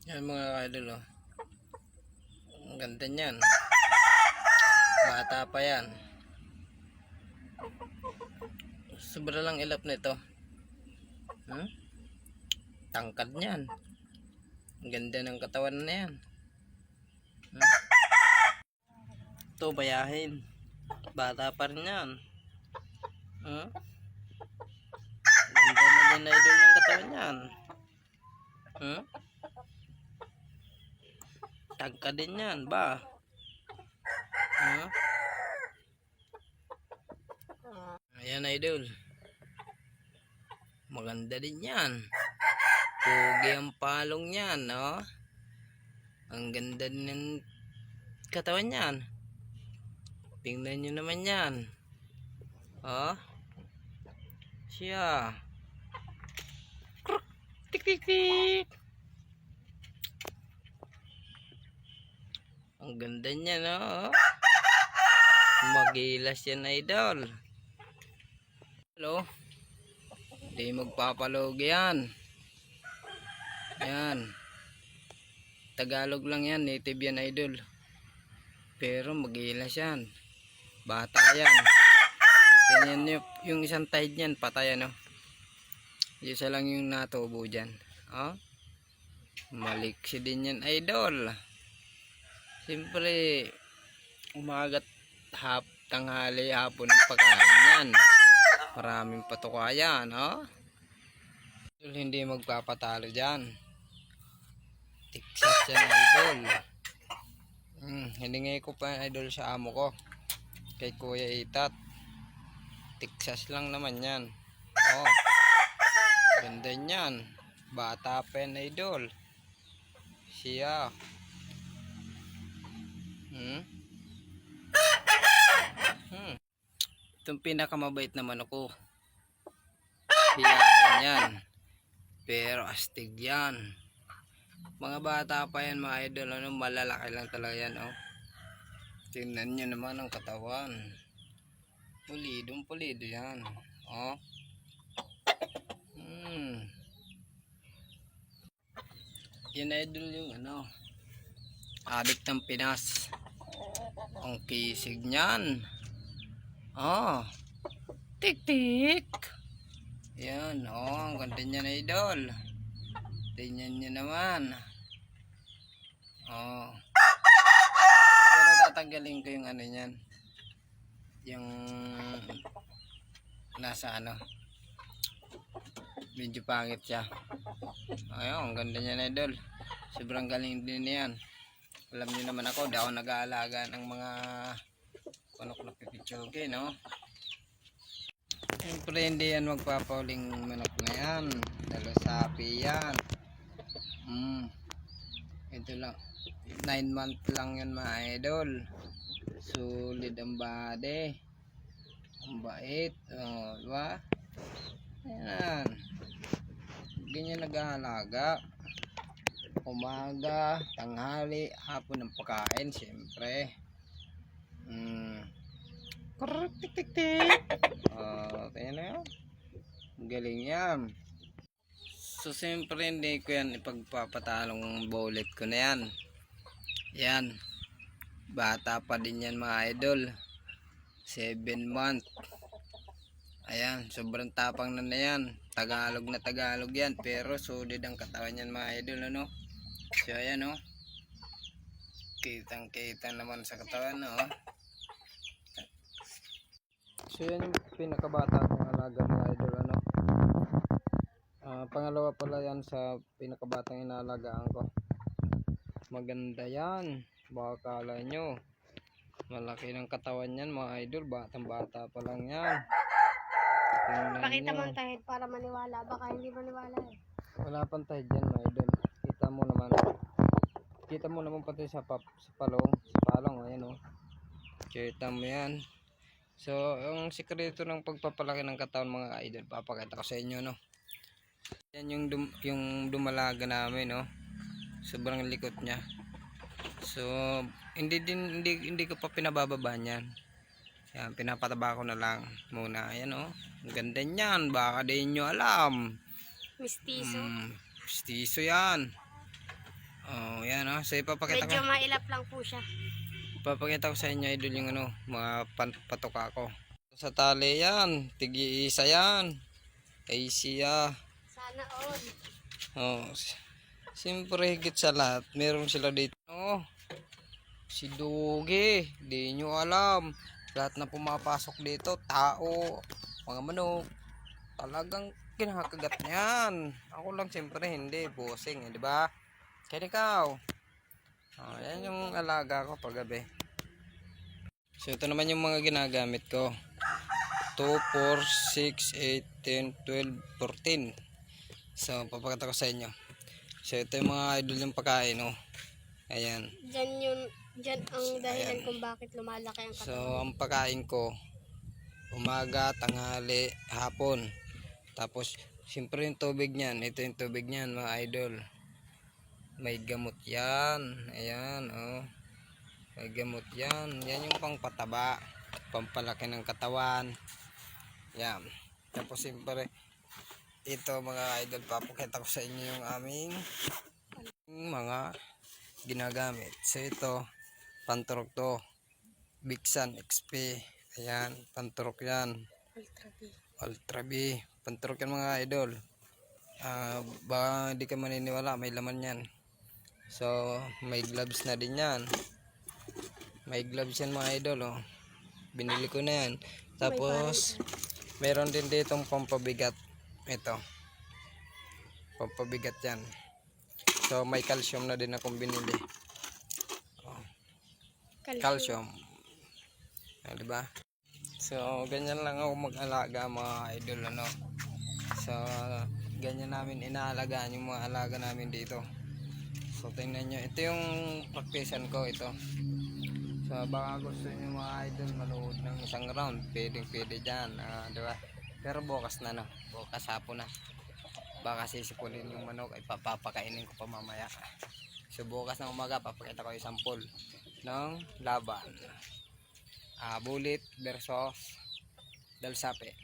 Yan mga idol, oh. Ang ganda niyan. Bata pa yan. Sobra lang ilap nito. Tangkad niyan. Ang ganda ng katawan na yan. Ito bayahin. Bata pa rin yan. Ganda na din idol ng katawan yan. Tangkad din yan ba? Ayan idol. Maganda din yan. Pugi ang palong yan, no? Ang ganda din ng katawan yan. Tingnan nyo naman yan. Oh. Siya. Tik tik tik. Ang ganda niya, no? Magilas yan idol. Hello. Hindi magpapalog yan. Yan. Tagalog lang yan. Native yan idol. Pero magilas yan. Bata yan. Ganyan yung isang tide niyan. Patay ano. Isa lang yung natubo dyan. Oh. Maliksi din yan idol. Siyempre umagat tanghali hapon ng pagkain yan. Maraming patuka yan, oh. Hindi magpapatalo dyan. Texas yan idol. Hiningi ko pa idol sa amo ko, kay Kuya Itat. Texas lang naman yan. Oh, ganda yan. Bata pa yan idol. Siya. Itong pinakamabait naman ako. Hiyain yan. Pero astig yan. Mga bata pa yan mga idol. Ano, malalaki lang talaga yan. Oh. Tingnan nyo naman ang katawan. Pulidong pulido yan. Oh. Yan idol yung ano. Adik ng Pinas. Ang kisig niyan. Oh. Tik tik. Yan, oh, ang ganda niya na idol. Tingnan niyo naman. Oh. Pero tatanggalin ko yung ano niyan. Yung nasa ano. Medyo pangit siya. Ayun, ang ganda niya na idol. Sobrang galing din niyan. Alam niyo naman ako, di ako nag-aalaga ng mga manok na pipitsugi, no? Siyempre hindi yan magpapauling manok na yan. Dalo sapi yan. Ito lang. 9 month lang yan mga idol. Solid ang body. Ang bait. Oh, diba? Ayan. Ganyan nag-aalaga. Umaga, tanghali, hapon ng pagkain, siyempre. Tik tik tik. Oh, kaya na yun. Galing yan. So, siyempre hindi ko yan ipagpapatalong bullet ko na yan. Yan. Bata pa din yan mga idol. 7 month. Ayan, sobrang tapang na yan. Tagalog na Tagalog yan. Pero solid ang katawan yan mga idol, ano? So ayan, oh. Kitang kita naman sa katawan, oh. So yan yung pinakabata kong alaga mga idol, ano. Pangalawa pala yan sa pinakabatang inaalagaan ko. Maganda yan. Baka kala nyo malaki ng katawan yan mga idol. Batang bata pa lang yan. Pakita mo ang tahid para maniwala. Baka hindi maniwala eh. Wala pang tahid yan mga idol. Kita mo naman. Kita mo naman pati sa palong. Sa palong, ayan, oh. Kita mo yan. So, yung sikreto ng pagpapalaki ng katawan mga idol, papakita ko sa inyo, no. Yan yung dumalaga namin, no. Sobrang likot niya. So, hindi ko pa pinabababa niyan. Yan, pinapataba ko na lang muna. Ayan, oh. Ang ganda niyan. Baka din nyo alam. Mistiso. Mistiso yan. Oh, yan oh. So ipapakita Medyo ko. mailap lang po siya. Ipapakita ko sa inyo idol yung ano, mga patoka ko. Sa tali yan, tigi-isa yan. Ay siya. Sana all. Oh, siyempre higit sa lahat, meron sila dito. Oh, si Dugi, di nyo alam. Lahat na pumapasok dito, tao, mga manok, talagang kinakagat niyan. Ako lang siyempre hindi, bossing, di ba? Kaya ikaw. Oh, yan yung alaga ko paggabi. So ito naman yung mga ginagamit ko. 2, 4, 6, 8, 10, 12, 14. So papakita ko sa inyo. So ito yung mga idol yung pagkain, oh. Ayan. Diyan ang dahilan Ayan. kung bakit lumalaki ang So katawan. ang pagkain ko, umaga, tanghali, hapon. Tapos siyempre yung tubig niyan, ito yung tubig niyan mga idol. May gamot yan. Ayan, oh. May gamot yan. Yan yung pangpataba, pampalaki ng katawan. Yan. Tapos siyempre ito mga idol, papakita ko sa inyo yung aming mga ginagamit. So ito, panturok to, Bixan XP. Ayan, panturok yan. Ultra B. Ultra B. Panturok yan mga idol. Baka hindi ka maniniwala, may laman yan. So, may gloves na din yan. May gloves yan mga idol, oh. Binili ko na yan. Tapos, meron din ditong pampabigat. Ito. Pampabigat yan. So, may calcium na din akong binili. Oh, calcium. Diba? So, ganyan lang ako mag-alaga mga idol, ano. So, ganyan namin inaalagaan yung mga alaga namin dito. So, tingnan nyo. Ito yung practicean ko, ito. So, baka gusto nyo mga idol manood ng isang round. Pwede dyan, diba? Pero bukas na, no. Bukas hapon na. Baka sisipunin yung manok ay papapakainin ko pa mamaya. So, bukas ng umaga, papakita ko yung sampol ng laban. Bulit versus dalsape.